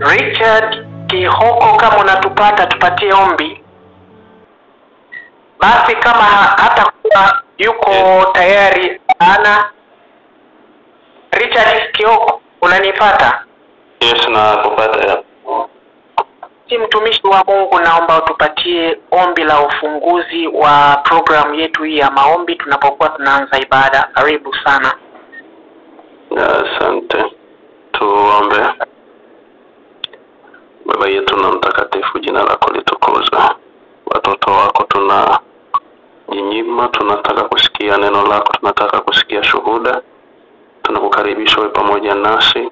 Richard Kihoko, kama unatupata tupatie ombi. Basi kama hata kuwa yuko tayari ana Richard Kihoko, unanipata? Yes, na kupata. Mtumishi wa Mungu, naomba utupatie ombi la ufunguzi wa programu yetu hii ya maombi tunapokuwa tunaanza ibada. Karibu sana. Asante. Tuombe. Baba yetu na mtakatifu, jina lako litukuzwe. Watoto wako tunajinyima, tunataka kusikia neno lako, tunataka kusikia shuhuda. Tunakukaribisha wewe pamoja nasi,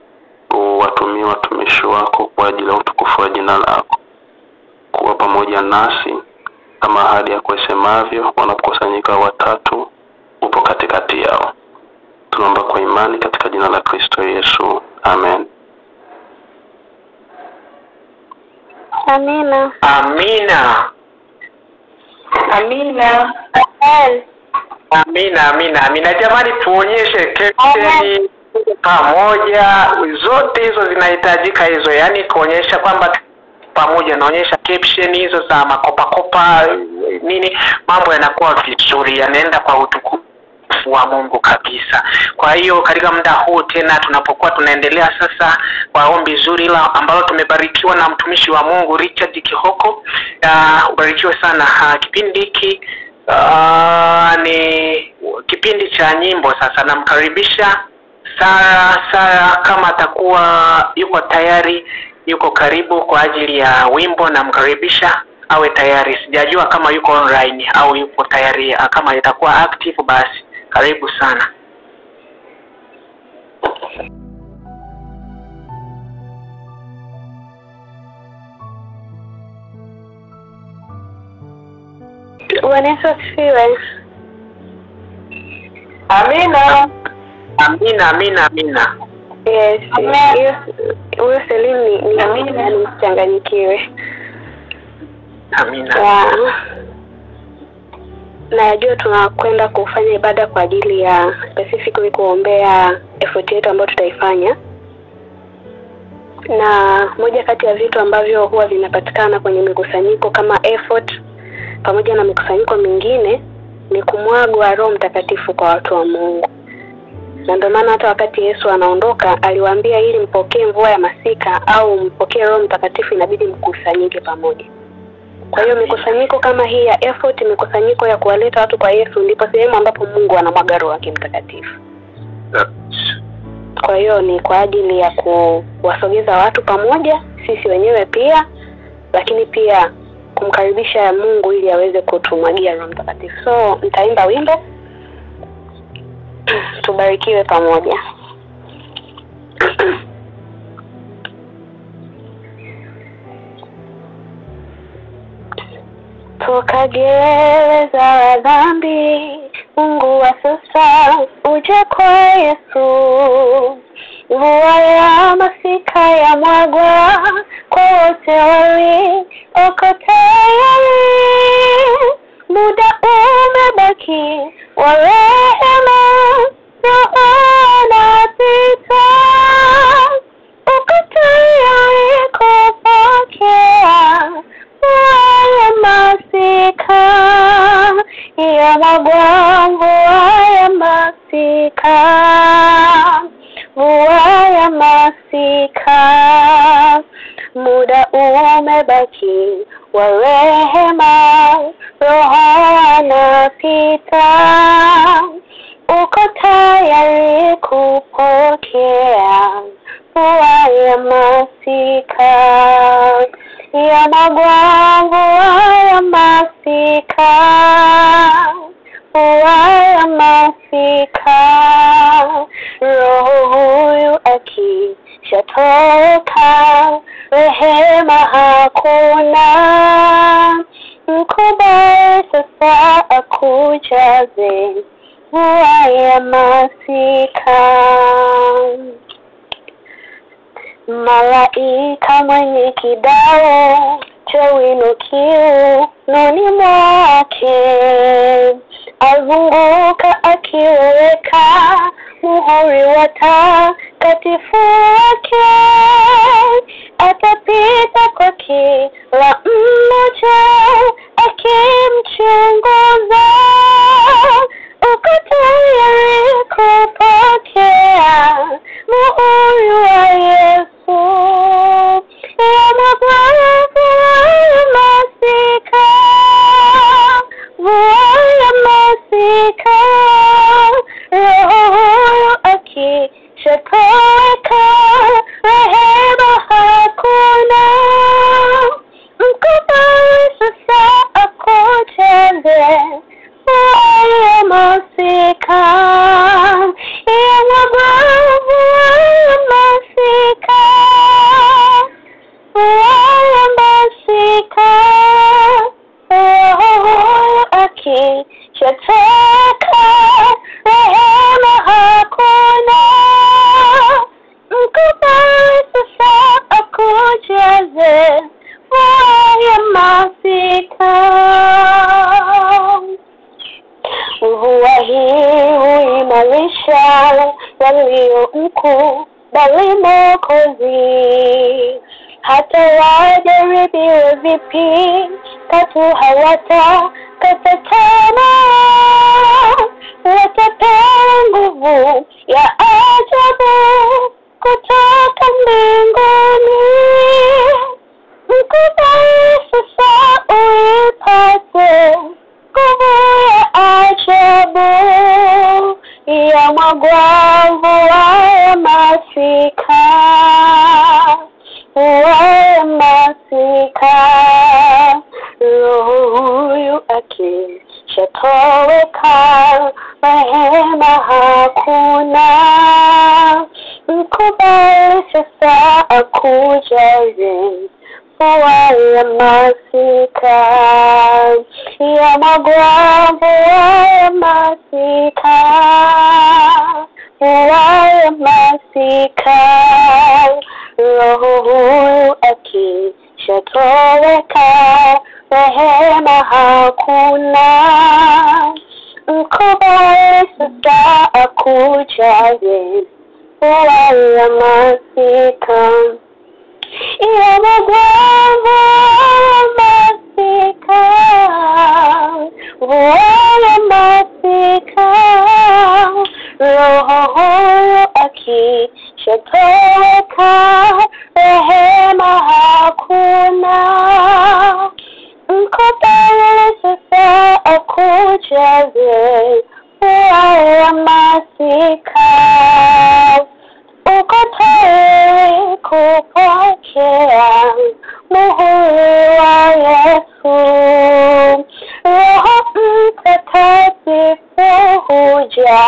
uwatumie watumishi wako kwa ajili ya utukufu wa jina lako. Kuwa pamoja nasi kama ahadi yako isemavyo, wanapokusanyika watatu upo katikati yao. Tunaomba kwa imani katika jina la Kristo Yesu. Amen. Amina. Amina. Amina. Amina, amina, amina. Jamani, tuonyeshe caption pamoja. Zote hizo zinahitajika hizo, yani kuonyesha kwamba pamoja, naonyesha caption hizo za makopa nini, mambo yanakuwa vizuri, yanaenda kwa utukufu wa Mungu kabisa. Kwa hiyo katika muda huu tena tunapokuwa tunaendelea sasa kwa ombi zuri la ambalo tumebarikiwa na mtumishi wa Mungu Richard Kihoko, ubarikiwe sana. Kipindi hiki ni kipindi cha nyimbo. Sasa namkaribisha Sara kama atakuwa yuko tayari, yuko karibu kwa ajili ya wimbo, namkaribisha awe tayari. Sijajua kama yuko online au yuko tayari. Kama itakuwa active basi karibu sana. Bwana Yesu asifiwe. Amina. Amina, amina, amina. Yes. Huyo Selim ni mchanganyikiwe. Amina. Najua tunakwenda kufanya ibada kwa ajili ya specifically kuombea effort yetu ambayo tutaifanya. Na moja kati ya vitu ambavyo huwa vinapatikana kwenye mikusanyiko kama effort pamoja na mikusanyiko mingine ni kumwagwa Roho Mtakatifu kwa watu wa Mungu. Na ndio maana hata wakati Yesu anaondoka aliwaambia ili mpokee mvua ya masika au mpokee Roho Mtakatifu inabidi mkusanyike pamoja. Kwa hiyo mikusanyiko kama hii ya effort, mikusanyiko ya kuwaleta watu kwa Yesu, ndipo sehemu ambapo Mungu anamwaga Roho wake Mtakatifu. Kwa hiyo ni kwa ajili ya kuwasogeza watu pamoja, sisi wenyewe pia, lakini pia kumkaribisha Mungu ili aweze kutumwagia Roho Mtakatifu. So nitaimba wimbo tubarikiwe pamoja. Toka gereza la dhambi, Mungu wa sasa uje kwa Yesu. Mvua ya masika ya mwagwa kwa wote walioko tayari. Muda umebaki wa rehema, Roho anapita. Uko tayari kupokea ya masika ya mwagwa, mvua ya masika, mvua ya masika. Muda umebaki wa rehema, Roho anapita. Uko tayari kupokea mvua ya masika ya mwagwa, mvua ya masika, mvua ya masika. Roho huyu akishatoka, rehema hakuna. Mkubali sasa akujaze mvua ya masika. Malaika mwenye kidao cha wino kiunoni mwake azunguka akiweka muhuri wa takatifu wake. mkuu bali Mwokozi. Hata wajaribiwe vipi, katu hawatakata tamaa. Watapewa nguvu ya ajabu kutoka mbinguni. Mkubali sasa uipate nguvu ya ajabu ya mwagwavu wa masika. Roho huyu akishatoweka, rehema hakuna. Mkubali sasa akujaze mvua ya masika, ya mwagwavu wa masika, mvua ya masika. Roho huyu akishatoweka, rehema hakuna. Mkubali sasa akujaze mvua ya masika, ya mwagwavu wa masika, mvua ya masika. Roho huyu akishatoweka, rehema hakuna. Mkubali sasa akujaze mvua ya masika. Uko tayari kupokea muhuri wa Yesu. Roho Mtakatifu huja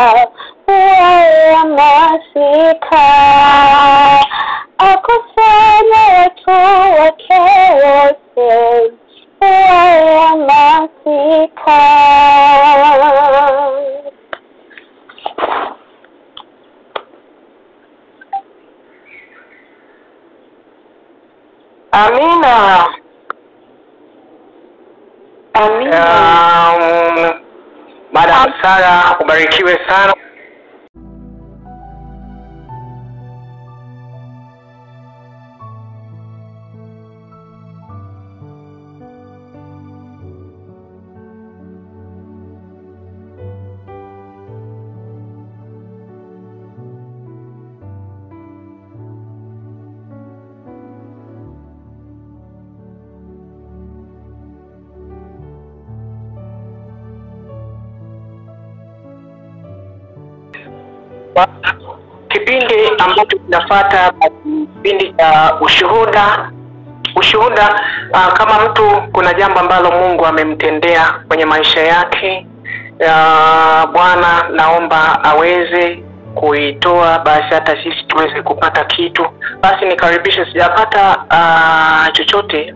mvua ya masika, akusanya watu wake wote mvua ya masika. Amina. Madam Sara, ubarikiwe sana. Kipindi ambacho kinafuata kipindi cha ushuhuda. Kama mtu kuna jambo ambalo Mungu amemtendea kwenye maisha yake, Bwana naomba aweze kuitoa, basi hata sisi tuweze kupata kitu. Basi nikaribisha, sijapata chochote.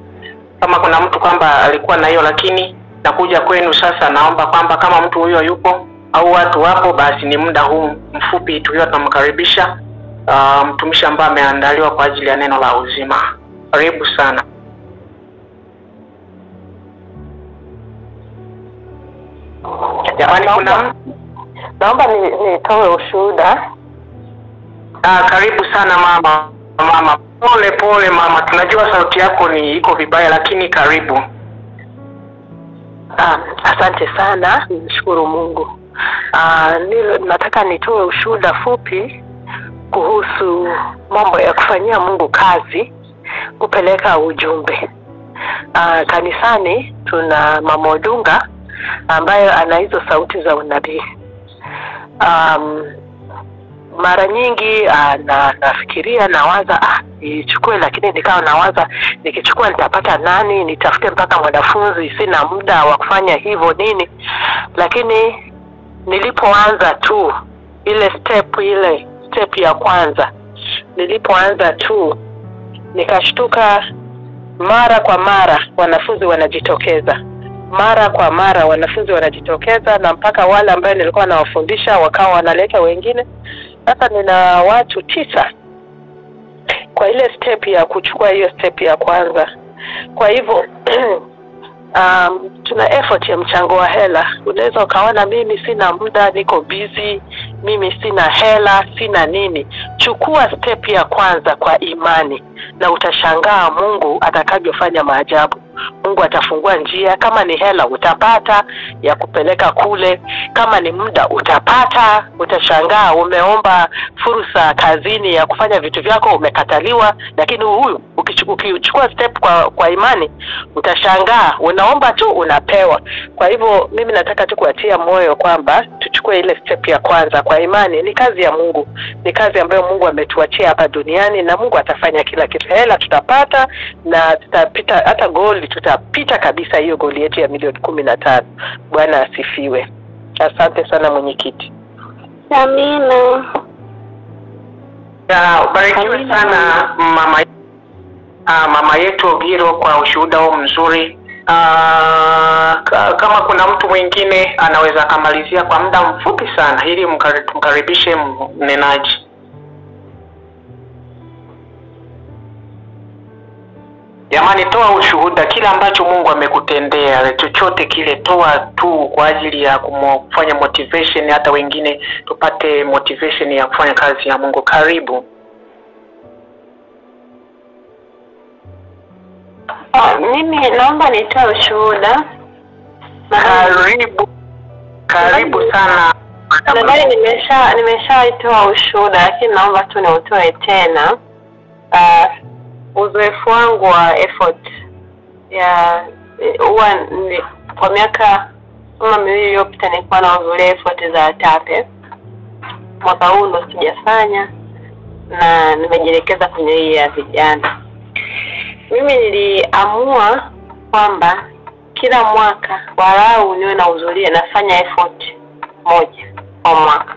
Kama kuna mtu kwamba alikuwa na hiyo, lakini nakuja kwenu sasa, naomba kwamba kama mtu huyo yupo au watu wapo, basi ni muda huu mfupi tukiwa tunamkaribisha mtumishi ambaye ameandaliwa kwa ajili ya neno la uzima. Karibu sana. Jamani, naomba nitoe ushuhuda. Karibu sana mama. Pole mama, tunajua sauti yako iko vibaya, lakini karibu. Asante sana, nishukuru Mungu. Nataka nitoe ushuhuda fupi kuhusu mambo ya kufanyia Mungu kazi, kupeleka ujumbe. Kanisani tuna Mama Odunga ambaye ana hizo sauti za unabii. Mara nyingi nafikiria, nawaza nichukue, lakini nikawa nawaza nikichukua nitapata nani, nitafute mpaka mwanafunzi, sina muda wa kufanya hivyo nini. Lakini nilipoanza tu ile step ya kwanza, nilipoanza tu nikashtuka, mara kwa mara wanafunzi wanajitokeza. Na mpaka wale ambao nilikuwa nawafundisha wakawa wanaleta wengine. Sasa nina watu 9 kwa ile step ya kuchukua hiyo step ya kwanza. Kwa hivyo tuna effort ya mchango wa hela. Unaweza ukaona mimi sina muda, niko busy, mimi sina hela, sina nini. Chukua step ya kwanza kwa imani na utashangaa Mungu atakavyofanya maajabu. Mungu atafungua njia. Kama ni hela utapata ya kupeleka kule, kama ni muda utapata. Utashangaa umeomba fursa kazini ya kufanya vitu vyako umekataliwa, lakini huyu ukichukua step kwa imani utashangaa unaomba tu unapewa. Kwa hivyo mimi nataka tu kuatia moyo kwamba tuchukue ile step ya kwanza kwa imani. Ni kazi ya Mungu, ni kazi ambayo Mungu ametuachia hapa duniani, na Mungu atafanya kila kitu. Hela tutapata na tutapita, hata goli tutapita kabisa, hiyo goli yetu ya milioni 15. Bwana asifiwe. Asante sana mwenyekiti. Amina. Barikiwe sana mama yetu Ogiro kwa ushuhuda huu mzuri. Kama kuna mtu mwingine anaweza kumalizia kwa muda mfupi sana ili mkaribishe mnenaji. Jamani, toa ushuhuda kile ambacho Mungu amekutendea, chochote kile toa tu kwa ajili ya kufanya motivation, hata wengine tupate motivation ya kufanya kazi ya Mungu. Karibu. Mimi naomba nitoe ushuhuda. Karibu sana. Nadhani nimeshaitoa ushuhuda, lakini naomba tu niutoe tena. Uzoefu wangu wa effort ya kwa miaka kama 2 iliyopita nilikuwa na effort za TAPE. Mwaka huu ndo sijafanya na nimejielekeza kwenye hii ya vijana. Mimi niliamua kwamba kila mwaka walau niwe nahudhuria, nafanya effort moja kwa mwaka.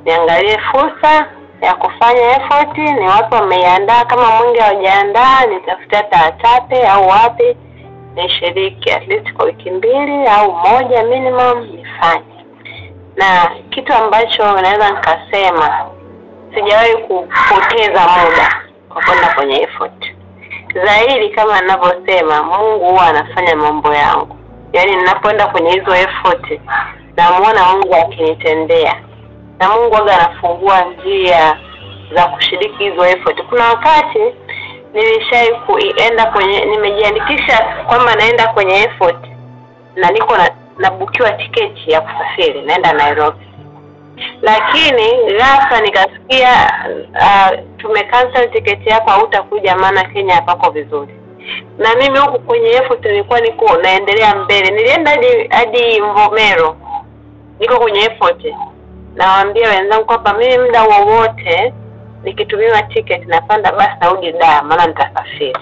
Niangalie fursa ya kufanya effort, ni wapi wameiandaa. Kama mwingi hawajaandaa, nitafuta TAPE au wapi nishiriki at least kwa wiki 2 au 1 minimum nifanye. Na kitu ambacho naweza nikasema, sijawahi kupoteza muda kwa kwenda kwenye effort. Zaidi kama ninavyosema, Mungu huwa anafanya mambo yangu. Yaani ninapoenda kwenye hizo effort namuona Mungu akinitendea. Na Mungu huwa anafungua njia za kushiriki hizo effort. Kuna wakati nilishai kuenda kwenye, nimejiandikisha kwamba naenda kwenye effort na niko nabukiwa tiketi ya kusafiri naenda Nairobi. Lakini ghafla nikasikia tumecancel tiketi yako, hautakuja maana Kenya hapako vizuri. Na mimi huko kwenye effort nilikuwa niko naendelea mbele. Nilienda hadi Mvomero. Niko kwenye effort. Nawaambia wenzangu kwamba mimi muda wowote nikitumiwa tiketi napanda basi narudi Dar maana nitasafiri.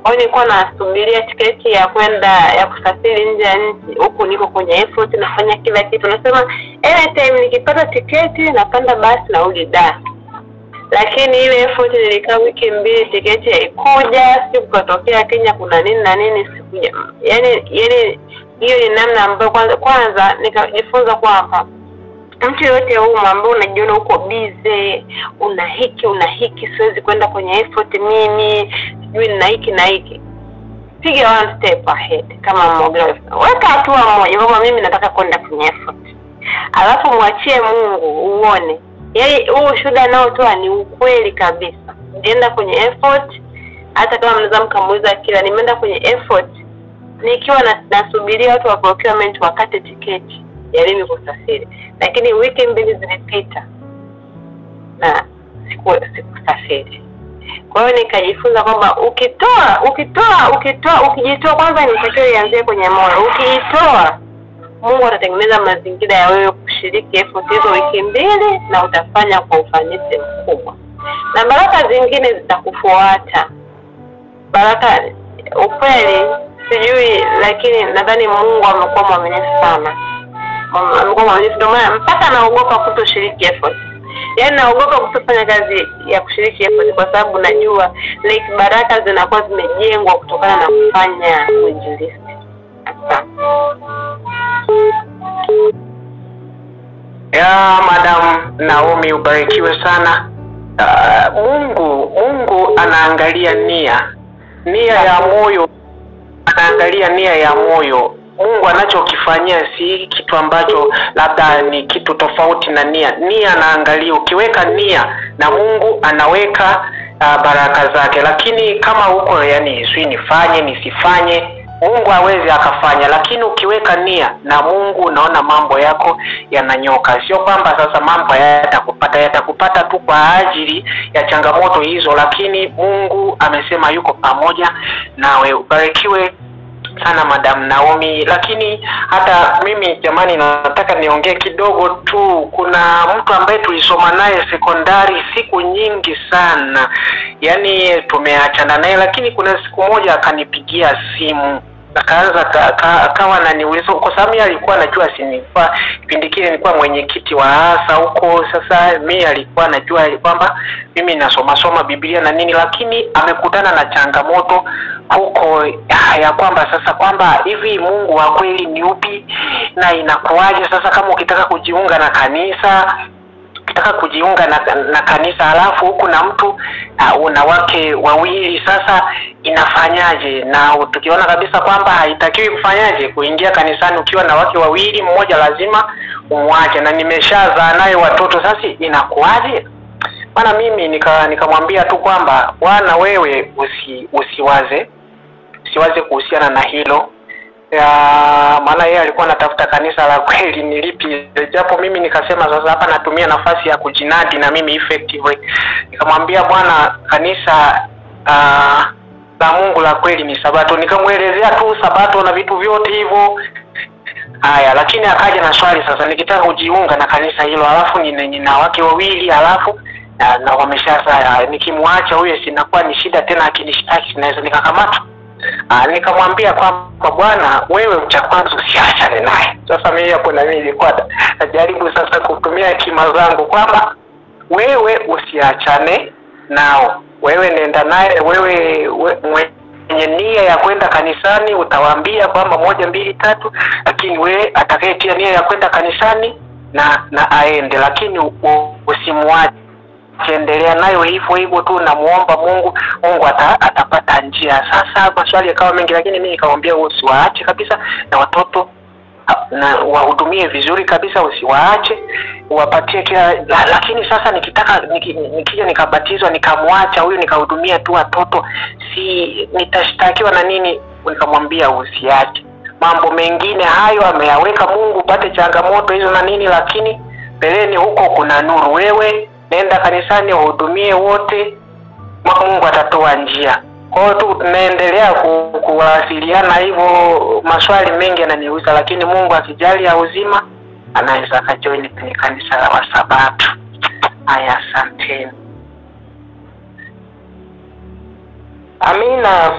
Kwa hiyo nilikuwa nasubiria tiketi ya kwenda ya kusafiri nje ya nchi. Huko niko kwenye effort nafanya kila kitu. Nasema anytime nikipata tiketi napanda basi narudi Dar. Lakini ile effort nilikaa wiki 2 tiketi haikuja, siku kutokea Kenya kuna nini na nini sikuja. Yaani hiyo ni namna ambayo kwanza nikajifunza kwamba mtu yote huko ambao unajiona uko busy, una hiki siwezi kwenda kwenye effort mimi, sijui na hiki. Piga one step ahead kama mmoja. Weka hatua moja kwamba mimi nataka kwenda kwenye effort. Alafu mwachie Mungu uone. Yaani huo shuhuda nao toa ni ukweli kabisa. Nienda kwenye effort, hata kama mnaweza mkamuuliza kila nimeenda kwenye effort nikiwa nasubiria watu wa procurement wakate tiketi ya mimi kusafiri. Lakini wiki 2 zilipita na sikusafiri. Kwa hiyo nikajifunza kwamba ukijitoa kwanza inatakiwa ianzie kwenye moyo. Ukijitoa Mungu atatengeneza mazingira ya wewe kushiriki effort hizo wiki 2 na utafanya kwa ufanisi mkubwa. Na baraka zingine zitakufuata. Baraka ukweli sijui, lakini nadhani Mungu amekuwa mwaminifu sana. Amekuwa mwaminifu ndio maana mpaka naogopa kutoshiriki effort. Yaani naogopa kutofanya kazi ya kushiriki effort kwa sababu najua like baraka zinakuwa zimejengwa kutokana na kufanya uinjilisti. Ya Madam Naomi, ubarikiwe sana. Mungu anaangalia nia ya moyo. Anaangalia nia ya moyo. Mungu anachokifanyia si kitu ambacho labda ni kitu tofauti na nia. Nia anaangalia, ukiweka nia na Mungu anaweka baraka zake. Lakini kama huko yani sio nifanye nisifanye, Mungu hawezi akafanya. Lakini ukiweka nia na Mungu, unaona mambo yako yananyoka. Sio kwamba sasa mambo yatakupata tu kwa ajili ya changamoto hizo, lakini Mungu amesema yuko pamoja nawe. Ubarikiwe sana Madam Naomi. Lakini hata mimi jamani, nataka niongee kidogo tu. Kuna mtu ambaye tulisoma naye sekondari siku nyingi sana, yani tumeachana naye, lakini kuna siku moja akanipigia simu, akaanza akawa ananiuliza, kwa sababu alikuwa anajua sinikuwa kipindi kile nilikuwa mwenyekiti wa ASA huko. Sasa mimi alikuwa anajua kwamba mimi nasoma Biblia na nini, lakini amekutana na changamoto huko ya kwamba sasa kwamba hivi Mungu wa kweli ni upi na inakuaje sasa kama ukitaka kujiunga na kanisa, na kanisa alafu huku na mtu una wake wawili, sasa inafanyaje? Na tukiona kabisa kwamba haitakiwi kufanyaje kuingia kanisani ukiwa na wake wawili, mmoja lazima umwache, na nimeshazaa naye watoto, sasa inakuaje? Bana mimi nikamwambia tu kwamba bwana wewe usiwaze kuhusiana na hilo. Maana yeye alikuwa anatafuta kanisa la kweli nilipi, japo mimi nikasema sasa hapa natumia nafasi ya kujinadi na mimi effectively. Nikamwambia bwana, kanisa la Mungu la kweli ni Sabato. Nikamuelezea tu Sabato na vitu vyote hivyo. Haya, lakini akaja na swali sasa, nikitaka kujiunga na kanisa hilo alafu nina wake wawili alafu na wameshazaa, nikimwacha huyo sinakuwa ni shida tena, akinishtaki naweza nikakamata. Nikamwambia kwamba bwana wewe cha kwanza usiachane naye. Sasa mimi hapo na mimi nilikuwa najaribu sasa kutumia hekima zangu kwamba wewe usiachane nao, wewe nenda naye, wewe mwenye nia ya kwenda kanisani utawaambia kwamba 1 2 3, lakini wewe atakayetia nia ya kwenda kanisani na aende, lakini usimwache, endelea nayo hivyo tu, na muomba Mungu atapata njia. Sasa maswali yakawa mengi, lakini mimi nikamwambia usiwaache kabisa, na watoto na wahudumie vizuri kabisa, usiwaache, uwapatie kila. Lakini sasa nikija nikabatizwa nikamwacha huyu nikahudumia tu watoto, si nitashtakiwa na nini? Nikamwambia usiache. Mambo mengine hayo ameyaweka Mungu, pate changamoto hizo na nini, lakini mbeleni huko kuna nuru. Wewe nenda kanisani uhudumie wote, Mungu atatoa njia. Kwa hiyo tu tunaendelea kuwasiliana hivyo. Maswali mengi yananiuliza, lakini Mungu akijali ya uzima anaweza akajoin kwenye kanisa la Sabato. Haya, asante. Amina.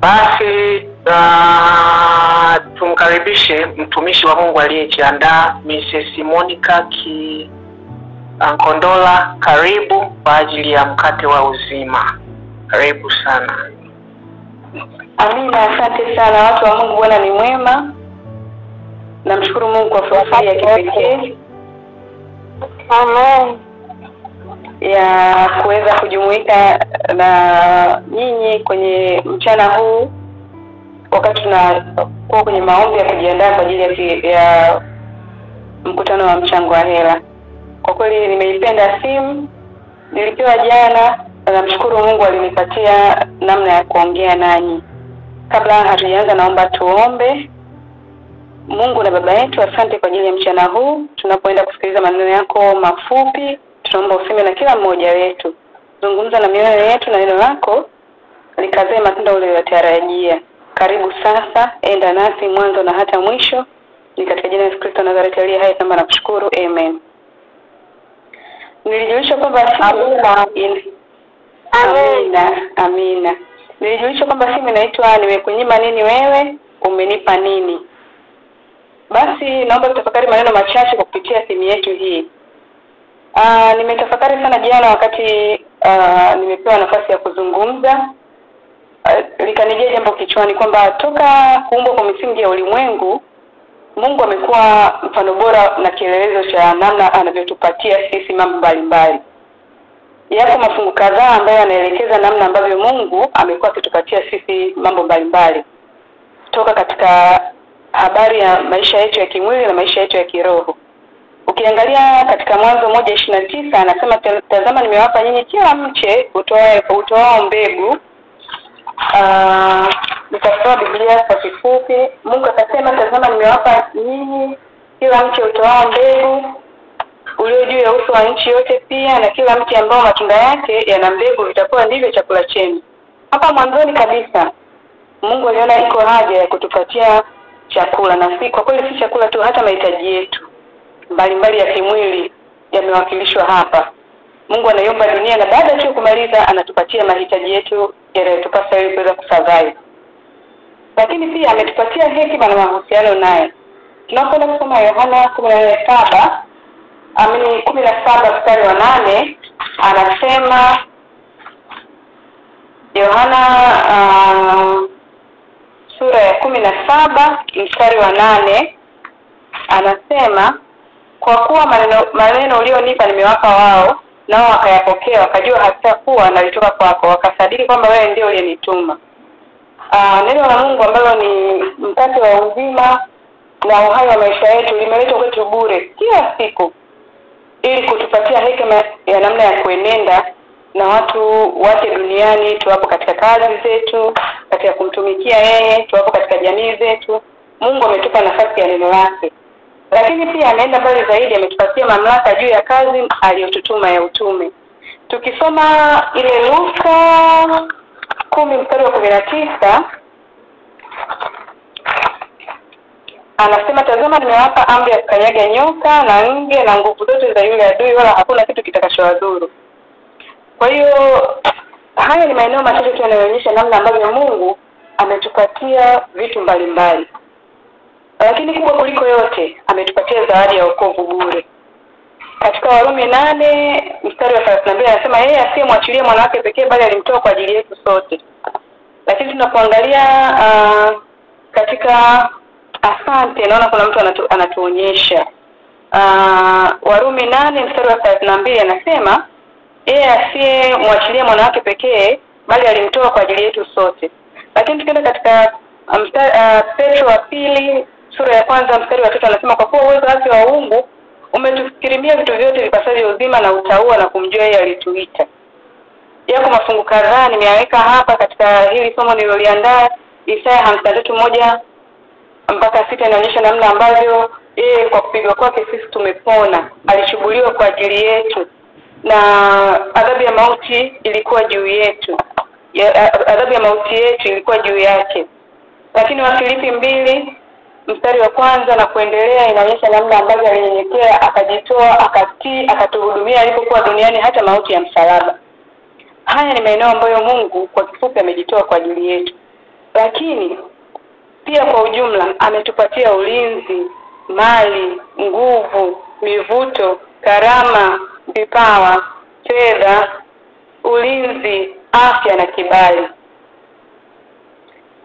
Basi tumkaribishe mtumishi wa Mungu aliyejiandaa, Mrs. Monica Kondola. Karibu kwa ajili ya mkate wa uzima. Karibu sana. Amina, asante sana watu wa Mungu. Bwana ni mwema. Namshukuru Mungu kwa fursa ya kipekee Amen. ya kuweza kujumuika na nyinyi kwenye mchana huu, wakati tunakuwa kwenye maombi ya kujiandaa kwa ajili ya mkutano wa mchango wa hela. Kwa kweli nimeipenda simu nilipewa jana, na namshukuru Mungu alinipatia namna ya kuongea nanyi. Kabla hatujaanza, naomba tuombe. Mungu na Baba yetu, asante kwa ajili ya mchana huu. Tunapoenda kusikiliza maneno yako mafupi, tunaomba useme na kila mmoja wetu. Zungumza na mioyo yetu na neno lako likazae matunda uliyotarajia. Karibu sasa, enda nasi mwanzo na hata mwisho. Ni katika jina la Yesu Kristo Nazareti aliye hai naomba na kushukuru. Amen. Nilijulisha kwamba Amina. Nilijulisha kwamba simu inaitwa nimekunyima nini wewe umenipa nini. Basi naomba tutafakari maneno machache kwa kupitia simu yetu hii. Nimetafakari sana jana wakati nimepewa nafasi ya kuzungumza. Likanijia jambo kichwani kwamba toka kuumbwa kwa misingi ya ulimwengu, Mungu amekuwa mfano bora na kielelezo cha namna anavyotupatia sisi mambo mbalimbali. Yapo mafungu kadhaa ambayo yanaelekeza namna ambavyo Mungu amekuwa akitupatia sisi mambo mbalimbali. kutoka katika habari ya maisha yetu ya kimwili na maisha yetu ya kiroho. Ukiangalia katika Mwanzo 1:29 anasema tazama nimewapa nyinyi kila mche utoao mbegu. Nikasoma Biblia kwa kifupi. Mungu akasema tazama nimewapa nyinyi kila mche utoao mbegu ulio juu ya uso wa nchi yote, pia na kila mti ambao matunda yake yana mbegu vitakuwa ndivyo chakula chenu. Hapa mwanzoni kabisa Mungu aliona iko haja ya kutupatia chakula, na si kwa kweli si chakula tu, hata mahitaji yetu mbalimbali ya kimwili yamewakilishwa hapa. Mungu anaiumba dunia na baada ya kumaliza anatupatia mahitaji yetu yanayotupasa ili kuweza kusurvive. Lakini pia ametupatia hekima na mahusiano naye. Tunapoenda kusoma Yohana 17 mstari wa 8 anasema Yohana sura ya 17 mstari wa 8 anasema kwa kuwa maneno ulionipa nimewapa wao, nao wakayapokea, wakajua hata kuwa nalitoka kwako, wakasadiki kwamba wewe ndio uliyenituma. Neno la Mungu ambalo ni mkate wa uzima na uhai wa maisha yetu limeletwa kwetu bure kila siku ili kutupatia hekima ya namna ya kuenenda na watu wake duniani, tuwapo katika kazi zetu, katika kumtumikia yeye, tuwapo katika jamii zetu. Mungu ametupa nafasi ya neno lake. Lakini pia anaenda mbali zaidi, ametupatia mamlaka juu ya kazi aliyotutuma ya utume. Tukisoma ile Luka 10 mstari wa 19 anasema tazama nimewapa amri ya kukanyaga nyoka na nge na nguvu zote za yule adui, wala hakuna kitu kitakachowadhuru. Kwa hiyo haya ni maeneo machache tu yanayoonyesha namna ambavyo Mungu ametupatia vitu mbalimbali. Lakini kubwa kuliko yote ametupatia zawadi ya wokovu bure. Katika Warumi 8 mstari wa 32 anasema yeye asiyemwachilia mwana wake pekee bali alimtoa kwa ajili yetu sote. Lakini tunapoangalia katika asante naona kuna mtu anatuonyesha Warumi 8 mstari wa 32 anasema yeye asiyemwachilia mwana wake pekee bali alimtoa kwa ajili yetu sote. Lakini tukienda katika Petro wa pili sura ya 1 mstari wa 3 anasema kwa kuwa uwezo wake wa uungu umetukirimia vitu vyote vipasavyo uzima na utaua na kumjua yeye alituita. Yako mafungu kadhaa nimeyaweka hapa katika hili somo nililoliandaa. Isaya 53:1 mpaka 6 inaonyesha namna ambavyo kwa kupigwa kwake sisi tumepona. Alichubuliwa kwa ajili yetu na adhabu ya mauti ilikuwa juu yetu. Adhabu ya mauti yetu ilikuwa juu yake. Lakini Wafilipi 2 mstari wa 1 na kuendelea inaonyesha namna ambavyo alinyenyekea, akajitoa, akatii, akatuhudumia alipokuwa duniani hata mauti ya msalaba. Haya ni maeneo ambayo Mungu kwa kifupi amejitoa kwa ajili yetu. Lakini pia kwa ujumla ametupatia ulinzi, mali, nguvu, mivuto, karama, vipawa, fedha, ulinzi, afya na kibali.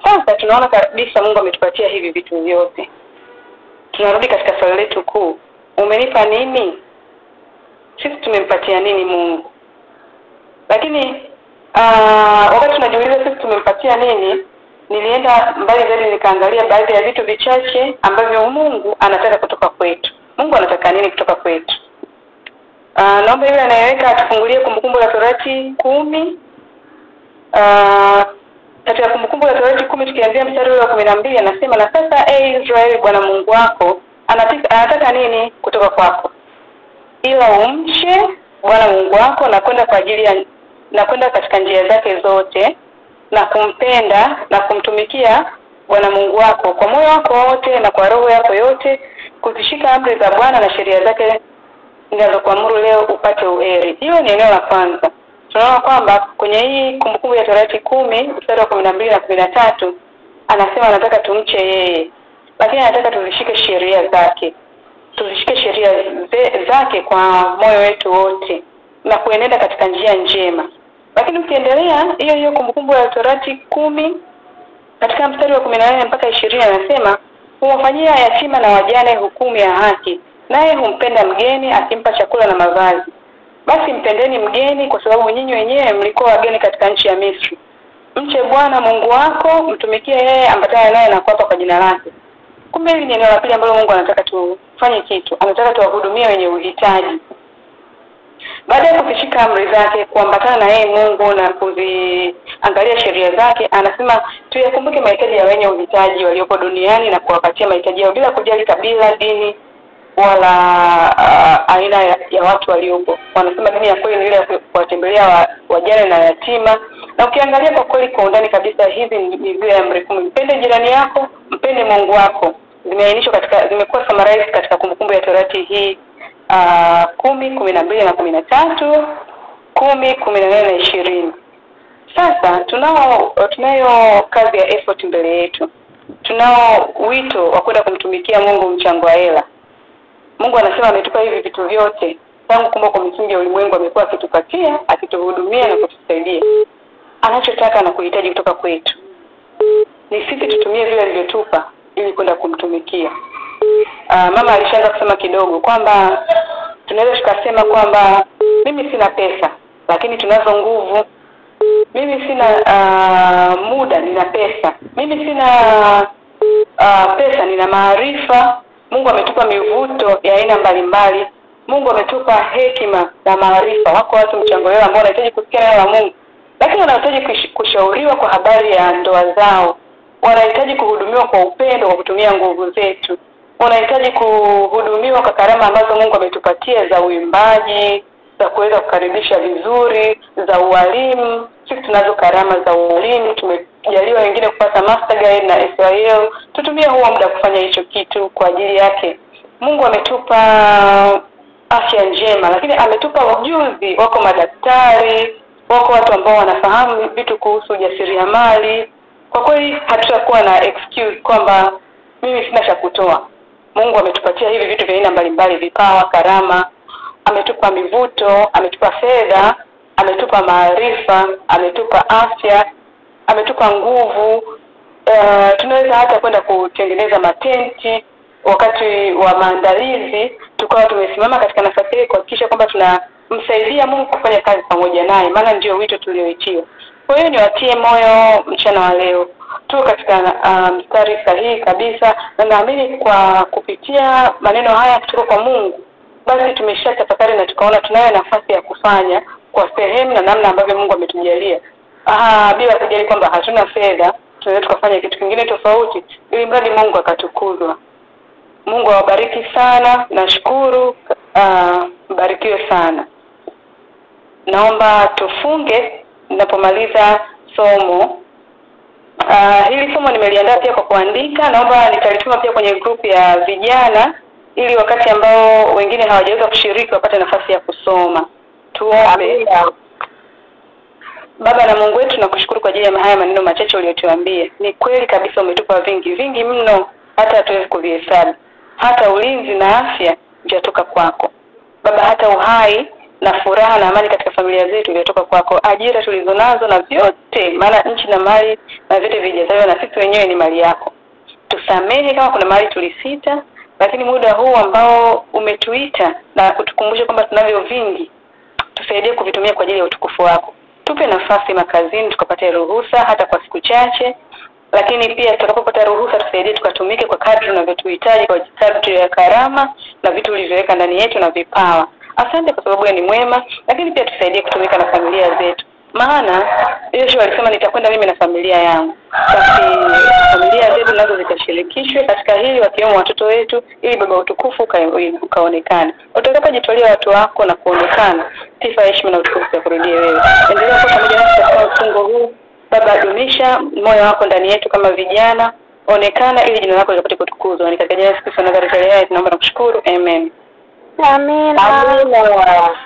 Sasa tunaona kabisa Mungu ametupatia hivi vitu vyote. Tunarudi katika swali letu kuu. Umenipa nini? Sisi tumempatia nini Mungu? Lakini wakati tunajiuliza sisi tumempatia nini, nilienda mbali zaidi nikaangalia baadhi ya vitu vichache ambavyo Mungu anataka kutoka kwetu. Mungu anataka nini kutoka kwetu? Naomba yule anayeweka atufungulie Kumbukumbu la Torati 10. Katika Kumbukumbu la Torati 10 tukianzia mstari wa 12 anasema na sasa Israeli Bwana Mungu wako anataka nini kutoka kwako? Ila umche Bwana Mungu wako na kwenda kwa ajili ya na kwenda katika njia zake zote na kumpenda na kumtumikia Bwana Mungu wako kwa moyo wako wote na kwa roho yako yote, kuzishika amri za Bwana na sheria zake ninazokuamuru leo upate uheri. Hiyo ni eneo la kwanza. Tunaona kwamba kwenye hii Kumbukumbu ya Torati 10 mstari wa 12 na 13 anasema anataka tumche yeye, lakini anataka tuzishike sheria zake. Tuzishike sheria zake kwa moyo wetu wote na kuenenda katika njia njema. Lakini ukiendelea hiyo Kumbukumbu ya Torati 10 katika mstari wa 18 mpaka 20 anasema huwafanyia yatima na wajane hukumu ya haki, naye humpenda mgeni akimpa chakula na mavazi. Basi mpendeni mgeni kwa sababu nyinyi wenyewe mlikuwa wageni katika nchi ya Misri. mche Bwana Mungu wako, mtumikie yeye, ambatana naye na kuapa kwa jina lake. Kumbe hili ni eneo la pili ambalo Mungu anataka tufanye kitu. Anataka tuwahudumie wenye uhitaji. Baada ya kuzishika amri zake, kuambatana na yeye Mungu na kuziangalia sheria zake, anasema tuyakumbuke mahitaji ya wenye uhitaji waliopo duniani na kuwapatia mahitaji yao bila kujali kabila, dini wala aina ya watu waliopo. Wanasema dini ya kweli ni ile ya kuwatembelea wajane na yatima. Na ukiangalia kwa kweli kwa undani kabisa, hizi ni zile amri 10. Mpende jirani yako, mpende Mungu wako. Zimeainishwa zimekuwa summarized katika Kumbukumbu ya Torati hii 10, 12 na 13, 10, 14 na 20. Sasa tunayo kazi ya effort mbele yetu. Tunao wito wa kwenda kumtumikia Mungu mchango wa hela. Mungu anasema ametupa hivi vitu vyote. Tangu kumbuka msingi wa ulimwengu amekuwa akitupatia, akituhudumia na kutusaidia. Anachotaka na kuhitaji kutoka kwetu ni sisi tutumie vile alivyotupa ili kwenda kumtumikia. Mama alishaanza kusema kidogo kwamba tunaweza tukasema kwamba mimi sina pesa lakini tunazo nguvu. Mimi sina muda, nina pesa. Mimi sina pesa, nina maarifa. Mungu ametupa mivuto ya aina mbalimbali. Mungu ametupa hekima na maarifa. Wako watu mchango wao ambao wanahitaji kusikia neno la Mungu, lakini wanahitaji kushauriwa kwa habari ya ndoa zao. Wanahitaji kuhudumiwa kwa upendo kwa kutumia nguvu zetu. Wanahitaji kuhudumiwa kwa karama ambazo Mungu ametupatia za uimbaji, za kuweza kukaribisha vizuri, za ualimu. Sisi tunazo karama za ualimu, tumejaliwa wengine kupata master guide na SYL. Tutumie huo muda kufanya hicho kitu kwa ajili yake. Mungu ametupa afya njema, lakini ametupa ujuzi. Wako madaktari, wako watu ambao wanafahamu vitu kuhusu ujasiriamali. Kwa kweli hatutakuwa na excuse kwamba mimi sina cha kutoa. Mungu ametupatia hivi vitu vya aina mbalimbali, vipawa, karama. Ametupa mivuto, ametupa fedha, ametupa maarifa, ametupa afya, ametupa nguvu. Tunaweza hata kwenda kutengeneza matenti wakati wa maandalizi, tukawa tumesimama katika nafasi ile kuhakikisha kwamba tunamsaidia Mungu kufanya kazi pamoja naye, maana ndio wito tulioitiwa. Kwa hiyo niwatie moyo mchana wa leo. Tuko katika mstari sahihi kabisa, na naamini kwa kupitia maneno haya kutoka kwa Mungu, basi tumeshatafakari na tukaona tunayo nafasi ya kufanya kwa sehemu na namna ambavyo Mungu ametujalia. Bila kujali kwamba hatuna fedha, tunaweza tukafanya kitu kingine tofauti ili mradi Mungu akatukuzwa. Mungu awabariki sana. Nashukuru, mbarikiwe sana. Naomba tufunge ninapomaliza somo. Hili somo nimeliandaa pia kwa kuandika. Naomba nitalituma pia kwenye group ya vijana ili wakati ambao wengine hawajaweza kushiriki wapate nafasi ya kusoma. Tuombe. Baba na Mungu wetu, nakushukuru kwa ajili ya haya maneno machache uliyotuambia. Ni kweli kabisa umetupa vingi mno hata hatuwezi kuvihesabu. Hata ulinzi na afya vinatoka kwako. Baba, hata uhai na furaha na amani katika familia zetu vinatoka kwako. Ajira tulizonazo na vyote, maana nchi na mali na vyote vijazavyo na sisi wenyewe ni mali yako. Tusamehe kama kuna mali tulisita, lakini muda huu ambao umetuita na kutukumbusha kwamba tunavyo vingi, tusaidie kuvitumia kwa ajili ya utukufu wako. Tupe nafasi makazini tukapate ruhusa hata kwa siku chache, lakini pia tutakapopata ruhusa tusaidie tukatumike kwa kadri tunavyotuhitaji, kwa kadri ya karama na vitu ulivyoweka ndani yetu na vipawa. Asante kwa sababu ni mwema, lakini pia tusaidie kutumika na familia zetu. Maana Yesu alisema nitakwenda mimi na familia yangu. Basi familia zetu nazo zikashirikishwe katika hili, wakiwemo watoto wetu, ili Baba utukufu ukaonekane. Utakapojitolea watu wako na kuonekana, sifa, heshima na utukufu kurudie wewe. Endelea kwa pamoja nasi katika mfungo huu. Baba, dumisha moyo wako ndani yetu kama vijana. Onekana ili jina lako lipate kutukuzwa. Ni katika jina la Yesu Kristo Nazareti tunaomba na kushukuru. Amen. Amina. Amina.